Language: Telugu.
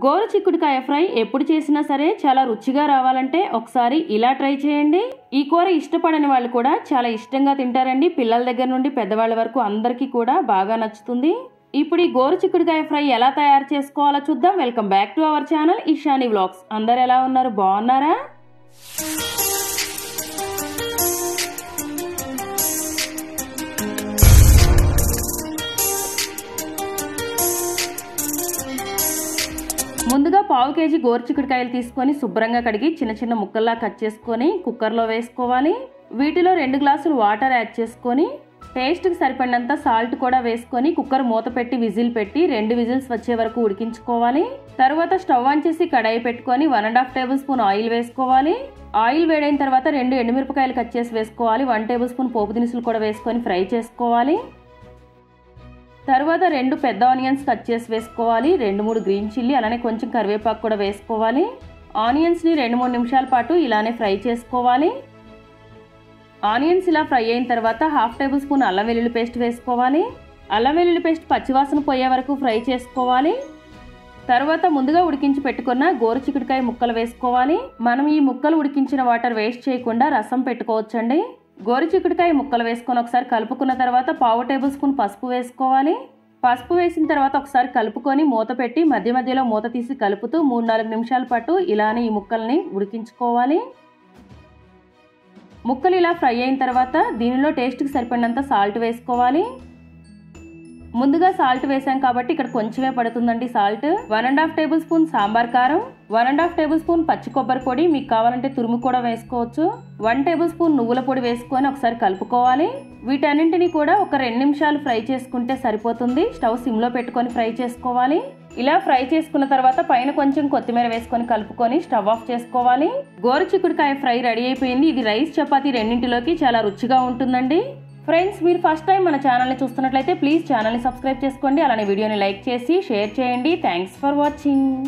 గోరు చిక్కుడుకాయ ఫ్రై ఎప్పుడు చేసినా సరే చాలా రుచిగా రావాలంటే ఒకసారి ఇలా ట్రై చేయండి. ఈ కూర ఇష్టపడని వాళ్ళు కూడా చాలా ఇష్టంగా తింటారండి. పిల్లల దగ్గర నుండి పెద్దవాళ్ళ వరకు అందరికీ కూడా బాగా నచ్చుతుంది. ఇప్పుడు ఈ గోరు చిక్కుడుకాయ ఫ్రై ఎలా తయారు చేసుకోవాలో చూద్దాం. Welcome back to our channel Ishani vlogs. అందరు ఎలా ఉన్నారు, బాగున్నారా? ముందుగా పావు కేజీ గోరు చిక్కుడుకాయలు తీసుకొని శుభ్రంగా కడిగి చిన్న చిన్న ముక్కల్లా కట్ చేసుకొని కుక్కర్లో వేసుకోవాలి. వీటిలో 2 గ్లాసులు వాటర్ యాడ్ చేసుకొని టేస్ట్కి సరిపడినంత సాల్ట్ కూడా వేసుకొని కుక్కర్ మూత పెట్టి విజిల్ పెట్టి 2 విజిల్స్ వచ్చే వరకు ఉడికించుకోవాలి. తర్వాత స్టవ్ ఆన్ చేసి కడాయి పెట్టుకొని 1.5 టేబుల్ స్పూన్ ఆయిల్ వేసుకోవాలి. ఆయిల్ వేడైన తర్వాత 2 ఎండుమిరపకాయలు కట్ చేసి వేసుకోవాలి. 1 టేబుల్ స్పూన్ పోపు దినుసులు కూడా వేసుకొని ఫ్రై చేసుకోవాలి. తర్వాత 2 పెద్ద ఆనియన్స్ కట్ చేసి వేసుకోవాలి. 2-3 గ్రీన్ చిల్లీ, అలానే కొంచెం కరివేపాకు కూడా వేసుకోవాలి. ఆనియన్స్ని 2-3 నిమిషాల పాటు ఇలానే ఫ్రై చేసుకోవాలి. ఆనియన్స్ ఇలా ఫ్రై అయిన తర్వాత 1/2 టేబుల్ స్పూన్ అల్లం వెల్లుల్లి పేస్ట్ వేసుకోవాలి. అల్లం వెల్లుల్లి పేస్ట్ పచ్చివాసన పోయే వరకు ఫ్రై చేసుకోవాలి. తర్వాత ముందుగా ఉడికించి పెట్టుకున్న గోరు చిక్కుడుకాయ ముక్కలు వేసుకోవాలి. మనం ఈ ముక్కలు ఉడికించిన వాటర్ వేస్ట్ చేయకుండా రసం పెట్టుకోవచ్చండి. గోరు చిక్కుడుకాయ ముక్కలు వేసుకొని ఒకసారి కలుపుకున్న తర్వాత 1/2 టేబుల్ స్పూన్ పసుపు వేసుకోవాలి. పసుపు వేసిన తర్వాత ఒకసారి కలుపుకొని మూత పెట్టి మధ్య మధ్యలో మూత తీసి కలుపుతూ 3-4 నిమిషాల పాటు ఇలానే ఈ ముక్కల్ని ఉడికించుకోవాలి. ముక్కలు ఇలా ఫ్రై అయిన తర్వాత దీనిలో టేస్ట్కి సరిపడినంత సాల్ట్ వేసుకోవాలి. ముందుగా సాల్ట్ వేసాం కాబట్టి ఇక్కడ కొంచెమే పడుతుందండి సాల్ట్. 1.5 టేబుల్ స్పూన్ సాంబార్ కారం, 1.5 టేబుల్ స్పూన్ పచ్చి కొబ్బరి పొడి, మీకు కావాలంటే తురుము కూడా వేసుకోవచ్చు. 1 టేబుల్ స్పూన్ నువ్వుల పొడి వేసుకొని ఒకసారి కలుపుకోవాలి. వీటన్నింటినీ కూడా ఒక 2 నిమిషాలు ఫ్రై చేసుకుంటే సరిపోతుంది. స్టవ్ సిమ్లో పెట్టుకొని ఫ్రై చేసుకోవాలి. ఇలా ఫ్రై చేసుకున్న తర్వాత పైన కొంచెం కొత్తిమీర వేసుకొని కలుపుకొని స్టవ్ ఆఫ్ చేసుకోవాలి. గోరు చిక్కుడుకాయ ఫ్రై రెడీ అయిపోయింది. ఇది రైస్, చపాతీ రెండింటిలోకి చాలా రుచిగా ఉంటుందండి. ఫ్రెండ్స్, మీరు ఫస్ట్ టైం మన ఛానల్ని చూస్తున్నట్లయితే ప్లీజ్ ఛానల్ని సబ్స్క్రైబ్ చేసుకోండి. అలానే వీడియోని లైక్ చేసి షేర్ చేయండి. Thanks for watching.